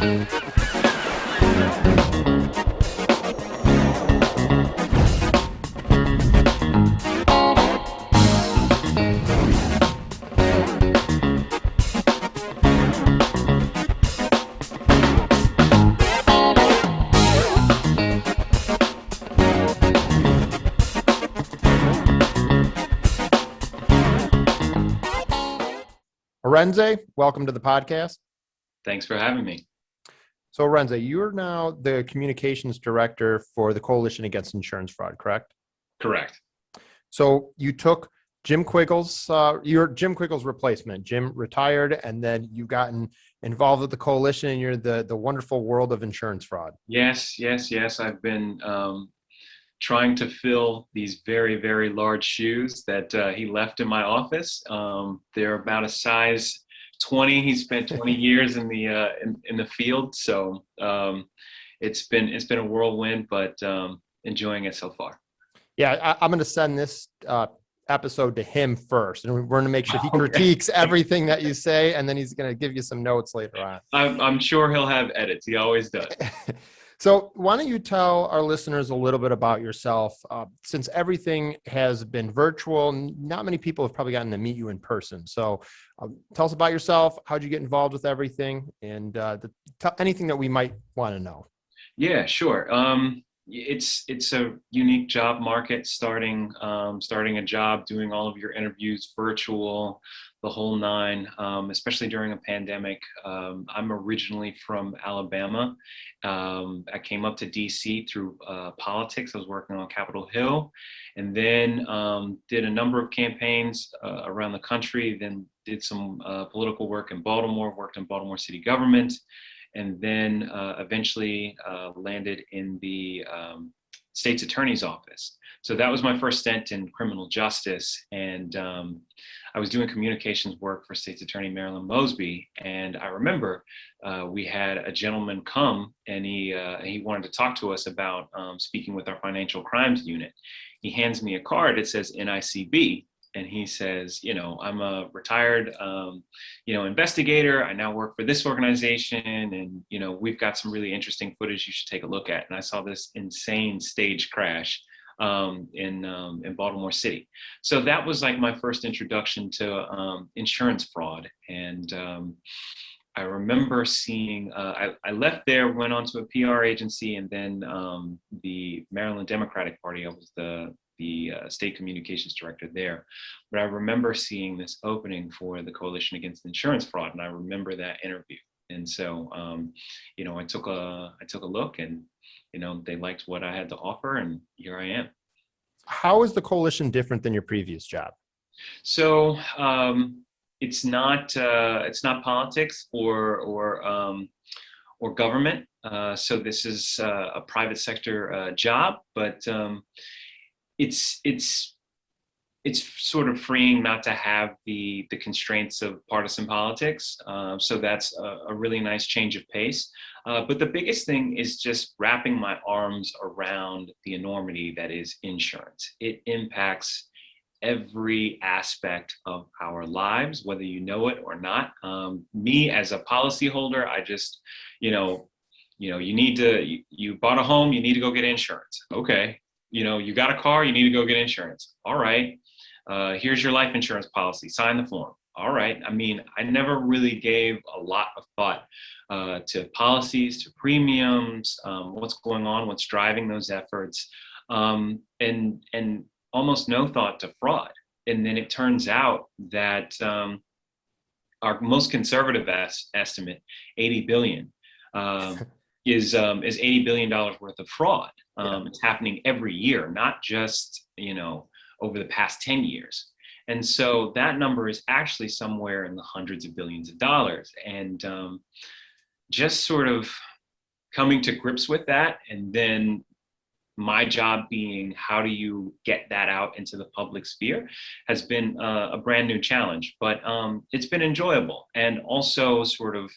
Arinze, welcome to the podcast. Thanks for having me. So Arinze, you're now the communications director for the Coalition Against Insurance Fraud, correct? Correct. So you took Jim Quiggle's, you're Jim Quiggle's replacement. Jim retired, and then you've gotten involved with the coalition, and you're the wonderful world of insurance fraud. Yes. I've been trying to fill these very, very large shoes that he left in my office. They're about a size 20. He spent 20 years in the field, so it's been a whirlwind, but enjoying it so far. Yeah, I'm going to send this episode to him first, and we're going to make sure he critiques everything that you say, and then he's going to give you some notes later on. I'm sure he'll have edits. He always does. So why don't you tell our listeners a little bit about yourself? Since everything has been virtual, not many people have probably gotten to meet you in person. So tell us about yourself. How'd you get involved with everything? And anything that we might want to know. Yeah, sure. It's a unique job market, starting a job, doing all of your interviews virtual, the whole nine, especially during a pandemic. I'm originally from Alabama. I came up to DC through politics. I was working on Capitol Hill, and then did a number of campaigns around the country, then did some political work in Baltimore, worked in Baltimore city government, and then eventually landed in the state's attorney's office. So that was my first stint in criminal justice. And I was doing communications work for State's Attorney Marilyn Mosby. And I remember we had a gentleman come, and he wanted to talk to us about speaking with our financial crimes unit. He hands me a card. It says NICB. And he says, I'm a retired, investigator. I now work for this organization, and, we've got some really interesting footage you should take a look at. And I saw this insane stage crash in Baltimore City. So that was like my first introduction to insurance fraud. And I remember seeing, I left there, went on to a PR agency, and then the Maryland Democratic Party. I was the state communications director there. But I remember seeing this opening for the Coalition Against Insurance Fraud, and I remember that interview. And so, I took a look, and they liked what I had to offer, and here I am. How is the coalition different than your previous job? So it's not politics or government. So this is a private sector job, but it's sort of freeing not to have the constraints of partisan politics. So that's a really nice change of pace. But the biggest thing is just wrapping my arms around the enormity that is insurance. It impacts every aspect of our lives, whether you know it or not. Me as a policyholder, I just, you bought a home, you need to go get insurance. Okay. You got a car, you need to go get insurance. All right. Here's your life insurance policy. Sign the form. All right. I mean, I never really gave a lot of thought to policies, to premiums, what's going on, what's driving those efforts, and almost no thought to fraud. And then it turns out that our most conservative estimate, 80 billion, is $80 billion worth of fraud. It's happening every year, not just, over the past 10 years. And so that number is actually somewhere in the hundreds of billions of dollars. And just sort of coming to grips with that, and then my job being how do you get that out into the public sphere, has been a brand new challenge, but it's been enjoyable. And also sort of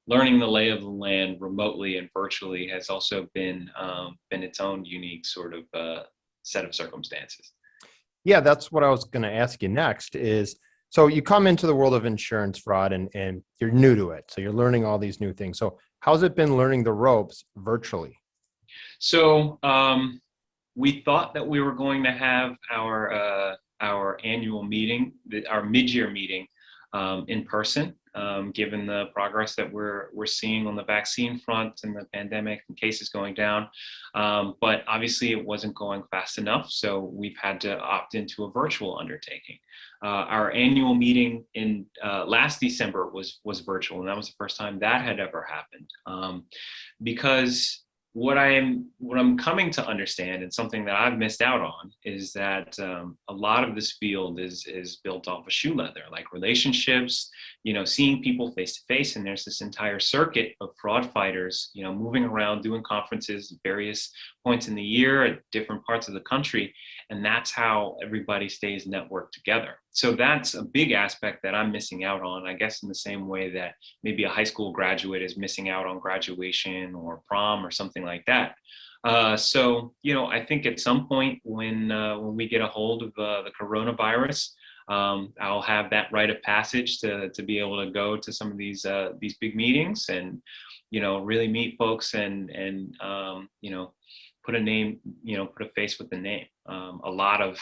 learning the lay of the land remotely and virtually has also been its own unique sort of set of circumstances. Yeah, that's what I was going to ask you next is, So you come into the world of insurance fraud and you're new to it. So you're learning all these new things. So how's it been learning the ropes virtually? So we thought that we were going to have our annual meeting, our mid-year meeting, in person, given the progress that we're seeing on the vaccine front and the pandemic and cases going down. But obviously, it wasn't going fast enough, so we've had to opt into a virtual undertaking. Our annual meeting in last December was virtual, and that was the first time that had ever happened. Because what I'm coming to understand, and something that I've missed out on, is that a lot of this field is built off of shoe leather, like relationships, seeing people face to face. And there's this entire circuit of fraud fighters, moving around, doing conferences at various points in the year at different parts of the country. And that's how everybody stays networked together. So that's a big aspect that I'm missing out on, I guess, in the same way that maybe a high school graduate is missing out on graduation or prom or something like that. So, I think at some point when we get a hold of the coronavirus, I'll have that rite of passage to be able to go to some of these big meetings and, really meet folks and put a name, put a face with the name. A lot of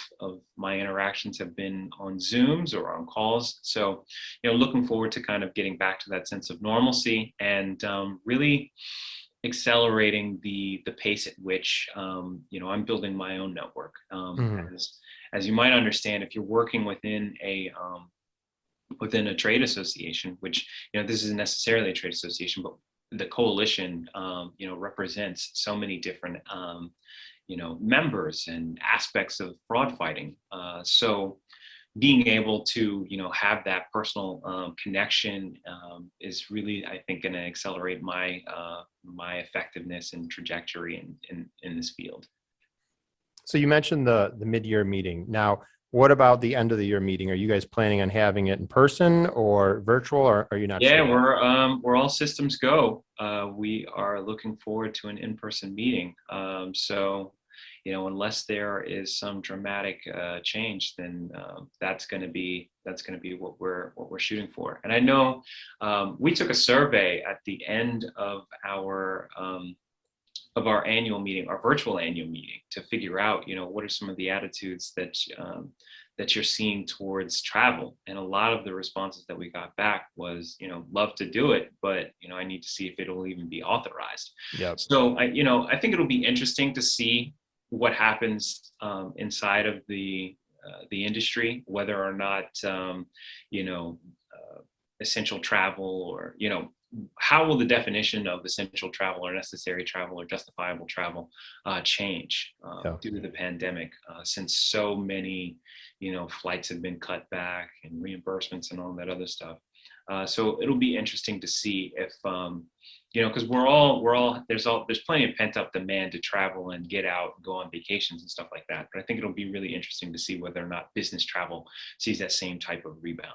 my interactions have been on Zooms or on calls. So, looking forward to kind of getting back to that sense of normalcy and really accelerating the pace at which, I'm building my own network. As you might understand, if you're working within a trade association, which, this isn't necessarily a trade association, but the coalition, represents so many different, members and aspects of fraud fighting. So being able to, have that personal connection is really, I think, going to accelerate my effectiveness and trajectory in this field. So you mentioned the mid-year meeting. Now, what about the end of the year meeting? Are you guys planning on having it in person or virtual, or are you not sure? Yeah, we're all systems go. We are looking forward to an in-person meeting. So, unless there is some dramatic change, then that's going to be what we're shooting for. And I know we took a survey at the end of our annual meeting, our virtual annual meeting, to figure out, what are some of the attitudes that you're seeing towards travel. And a lot of the responses that we got back was, love to do it, but, I need to see if it'll even be authorized. Yep. So I think it'll be interesting to see what happens inside of the industry, whether or not, essential travel or, how will the definition of essential travel or necessary travel or justifiable travel change due to the pandemic, since so many, flights have been cut back and reimbursements and all that other stuff. So it'll be interesting to see if, because there's plenty of pent up demand to travel and get out and go on vacations and stuff like that. But I think it'll be really interesting to see whether or not business travel sees that same type of rebound.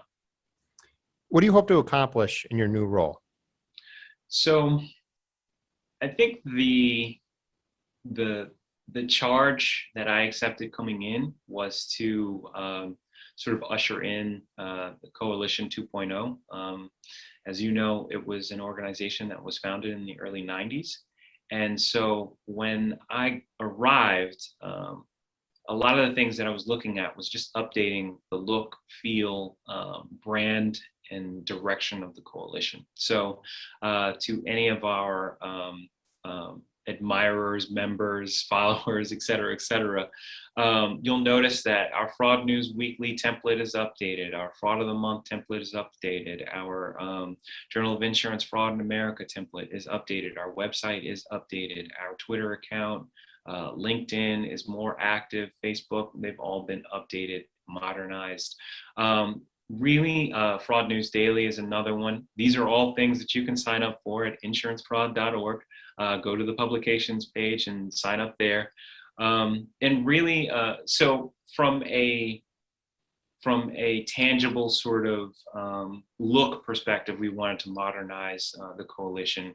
What do you hope to accomplish in your new role? So I think the charge that I accepted coming in was to sort of usher in the Coalition 2.0. As you know, it was an organization that was founded in the early 90s. And so when I arrived, a lot of the things that I was looking at was just updating the look, feel, brand, and direction of the coalition. So to any of our admirers, members, followers, et cetera, you'll notice that our Fraud News Weekly template is updated. Our Fraud of the Month template is updated. Our Journal of Insurance Fraud in America template is updated. Our website is updated. Our Twitter account, LinkedIn is more active. Facebook, they've all been updated, modernized. Really, Fraud News Daily is another one. These are all things that you can sign up for at insurancefraud.org. Go to the publications page and sign up there. And really, so from a tangible sort of look perspective, we wanted to modernize the coalition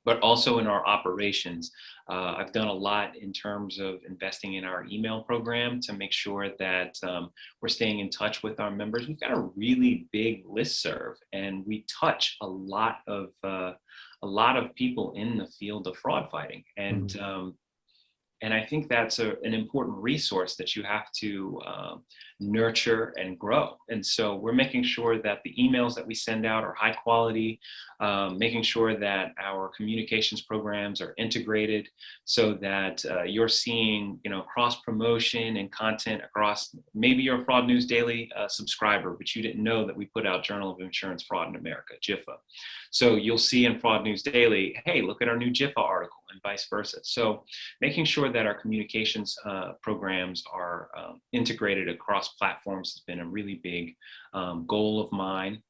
but also in our operations. I've done a lot in terms of investing in our email program to make sure that we're staying in touch with our members. We've got a really big listserv, and we touch a lot of people in the field of fraud fighting. And I think that's an important resource that you have to nurture and grow. And so we're making sure that the emails that we send out are high quality, making sure that our communications programs are integrated so that you're seeing, cross promotion and content across. Maybe you're a Fraud News Daily subscriber, but you didn't know that we put out Journal of Insurance Fraud in America, JIFA. So you'll see in Fraud News Daily, hey, look at our new JIFA article, and vice versa. So making sure that our communications programs are integrated across platforms has been a really big goal of mine,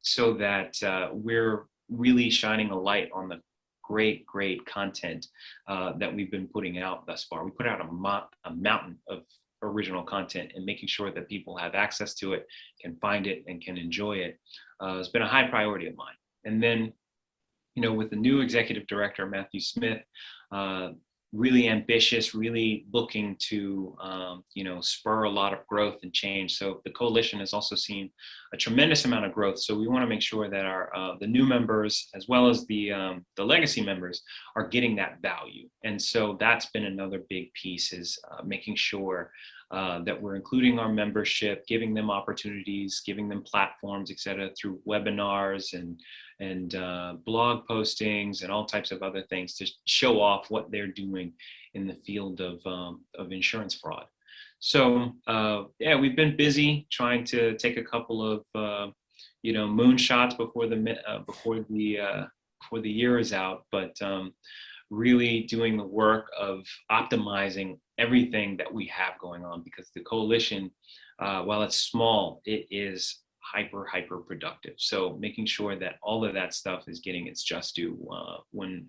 so that we're really shining a light on the great content that we've been putting out thus far. We put out a mountain of original content, and making sure that people have access to it, can find it, and can enjoy it has been a high priority of mine. And then, with the new executive director, Matthew Smith, really ambitious, really looking to, spur a lot of growth and change. So the coalition has also seen a tremendous amount of growth. So we want to make sure that the new members, as well as the legacy members, are getting that value. And so that's been another big piece, is making sure that we're including our membership, giving them opportunities, giving them platforms, et cetera, through webinars and blog postings and all types of other things to show off what they're doing in the field of insurance fraud. So we've been busy trying to take a couple of moonshots before the year is out, but really doing the work of optimizing everything that we have going on, because the coalition, while it's small, it is hyper productive. So making sure that all of that stuff is getting its just due when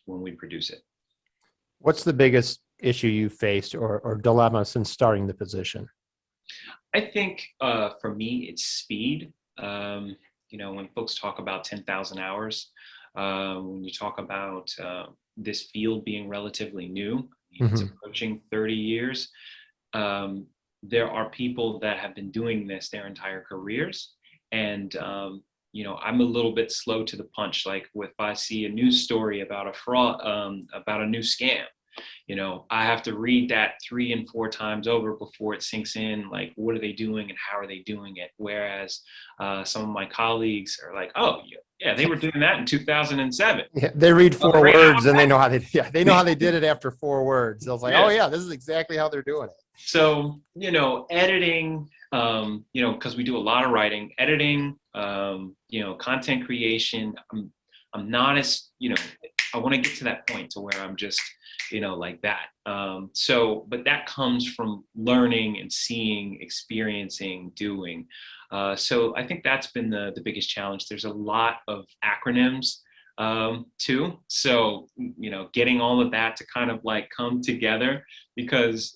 we produce it. What's the biggest issue you faced or dilemma since starting the position? I think for me, it's speed. When folks talk about 10,000 hours, when you talk about this field being relatively new, it's approaching 30 years. There are people that have been doing this their entire careers. And, I'm a little bit slow to the punch. Like if I see a news story about a fraud, about a new scam, I have to read that 3 and 4 times over before it sinks in, like, what are they doing and how are they doing it? Whereas some of my colleagues are like, oh, yeah, they were doing that in 2007. Yeah, they read 4 words and they know how they did it after 4 words. I was like, oh yeah, this is exactly how they're doing it. So, editing, because we do a lot of writing, editing, content creation. I'm not as, I want to get to that point to where I'm just, like that. But that comes from learning and seeing, experiencing, doing. So I think that's been the biggest challenge. There's a lot of acronyms too. So, getting all of that to kind of like come together, because,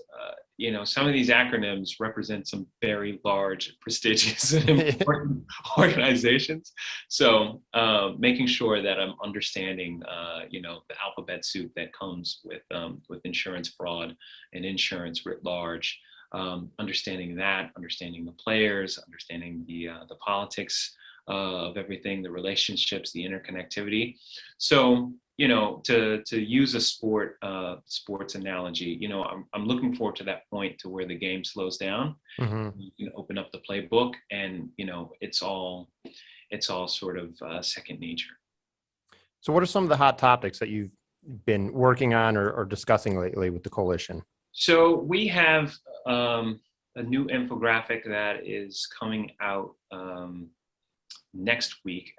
some of these acronyms represent some very large, prestigious, and important organizations. So making sure that I'm understanding, the alphabet soup that comes with insurance fraud and insurance writ large, understanding the players, understanding the politics of everything, the relationships, the interconnectivity. So, to use a sports analogy, I'm looking forward to that point to where the game slows down. You can open up the playbook, and it's all sort of second nature. So what are some of the hot topics that you've been working on or discussing lately with the coalition? So we have a new infographic that is coming out next week,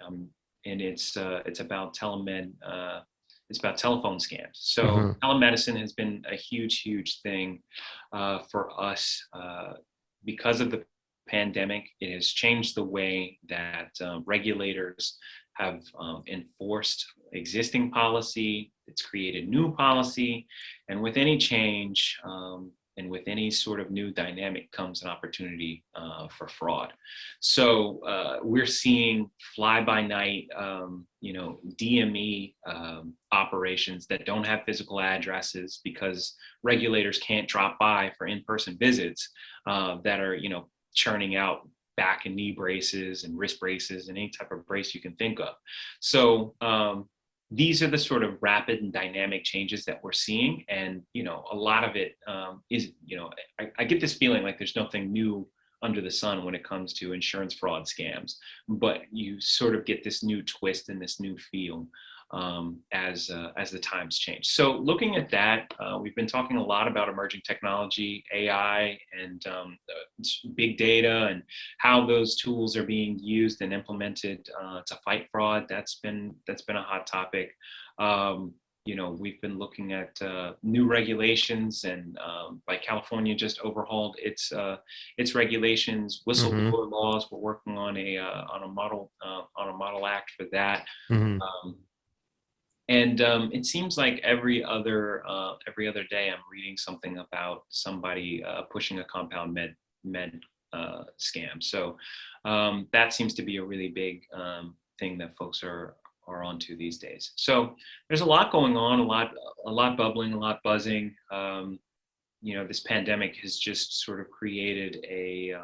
and it's about telemed. It's about telephone scams. So telemedicine has been a huge thing for us because of the pandemic. It has changed the way that regulators have enforced existing policy. It's created new policy, and with any change, with any sort of new dynamic comes an opportunity for fraud. So we're seeing fly-by-night, DME operations that don't have physical addresses because regulators can't drop by for in-person visits, that are, churning out back and knee braces and wrist braces and any type of brace you can think of. So these are the sort of rapid and dynamic changes that we're seeing. And, a lot of it is, I get this feeling like there's nothing new under the sun when it comes to insurance fraud scams, but you sort of get this new twist and this new feel as the times change. So looking at that, we've been talking a lot about emerging technology, AI, and big data, and how those tools are being used and implemented to fight fraud. That's been a hot topic. We've been looking at new regulations, and like California just overhauled its regulations, whistleblower laws. We're working on a model act for that. And it seems like every other day I'm reading something about somebody pushing a compound med scam. So that seems to be a really big thing that folks are onto these days. So there's a lot going on, a lot bubbling, a lot buzzing. This pandemic has just sort of created a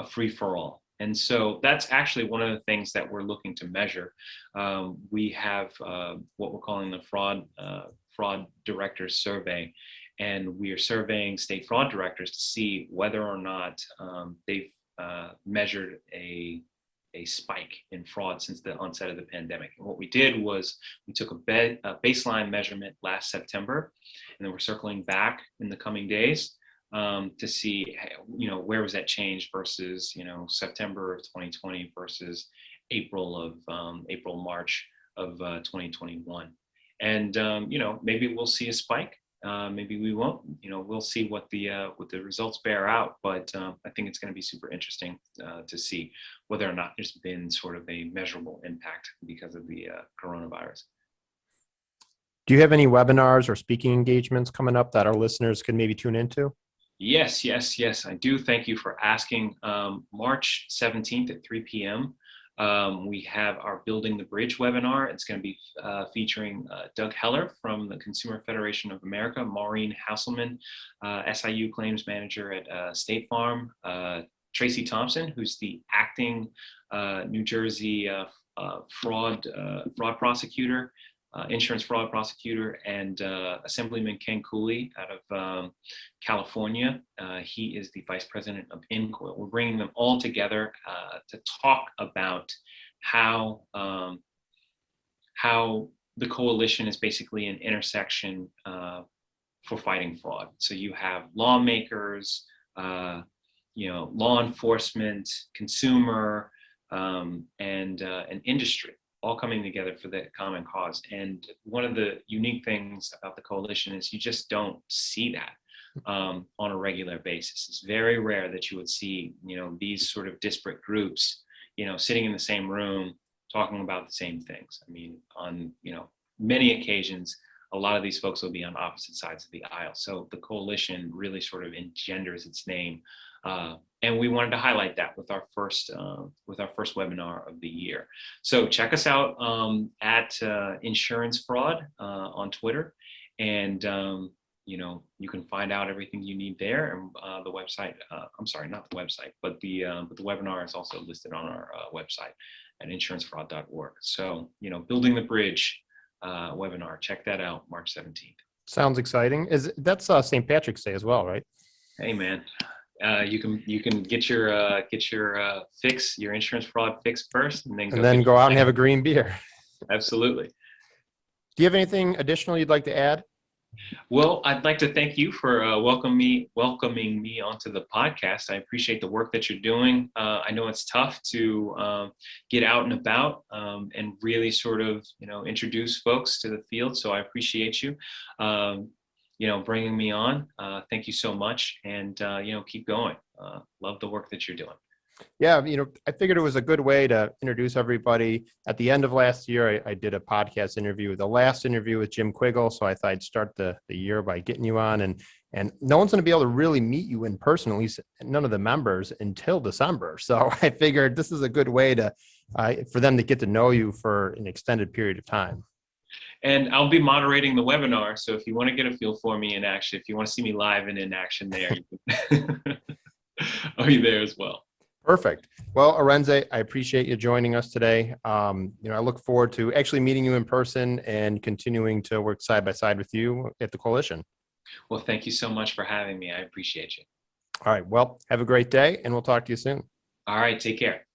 free-for-all. And so that's actually one of the things that we're looking to measure. We have what we're calling the fraud directors survey, and we are surveying state fraud directors to see whether or not they've measured a spike in fraud since the onset of the pandemic. And what we did was we took a baseline measurement last September, and then we're circling back in the coming days to see, where was that change versus, September of 2020 versus March of 2021. And, maybe we'll see a spike. Maybe we won't. We'll see what the results bear out. But I think it's going to be super interesting to see whether or not there's been sort of a measurable impact because of the coronavirus. Do you have any webinars or speaking engagements coming up that our listeners can maybe tune into? Yes, I do. Thank you for asking. March 17th at 3 p.m. We have our Building the Bridge webinar. It's going to be featuring Doug Heller from the Consumer Federation of America, Maureen Hasselman, SIU Claims Manager at State Farm, Tracy Thompson, who's the acting New Jersey fraud prosecutor, insurance fraud prosecutor, and Assemblyman Ken Cooley out of California. He is the Vice President of INCOIL. We're bringing them all together to talk about how the coalition is basically an intersection for fighting fraud. So you have lawmakers, law enforcement, consumer, and industry, all coming together for the common cause. And one of the unique things about the coalition is you just don't see that on a regular basis. It's very rare that you would see, these sort of disparate groups, sitting in the same room, talking about the same things. I mean, on, many occasions, a lot of these folks will be on opposite sides of the aisle. So the coalition really sort of engenders its name. And we wanted to highlight that with our first webinar of the year. So check us out at Insurance Fraud on Twitter, and you can find out everything you need there. And the website, I'm sorry, not the website, but the webinar is also listed on our website at insurancefraud.org. So Building the Bridge webinar, check that out, March 17th. Sounds exciting. That's St. Patrick's Day as well, right? Hey man. You can get your fix, your insurance fraud fix first, and then go out and have a green beer. Absolutely. Do you have anything additional you'd like to add? Well, I'd like to thank you for welcoming me onto the podcast. I appreciate the work that you're doing. I know it's tough to get out and about and really sort of introduce folks to the field. So I appreciate you. Bringing me on. Thank you so much. And, keep going. Love the work that you're doing. Yeah. I figured it was a good way to introduce everybody. At the end of last year, I did a podcast interview, the last interview with Jim Quiggle. So I thought I'd start the year by getting you on. And, And no one's going to be able to really meet you in person, at least none of the members, until December. So I figured this is a good way to for them to get to know you for an extended period of time. And I'll be moderating the webinar. So if you want to get a feel for me in action, if you want to see me live and in action there, I'll be there as well. Perfect. Well, Arinze, I appreciate you joining us today. I look forward to actually meeting you in person and continuing to work side by side with you at the coalition. Well, thank you so much for having me. I appreciate you. All right. Well, have a great day, and we'll talk to you soon. All right. Take care.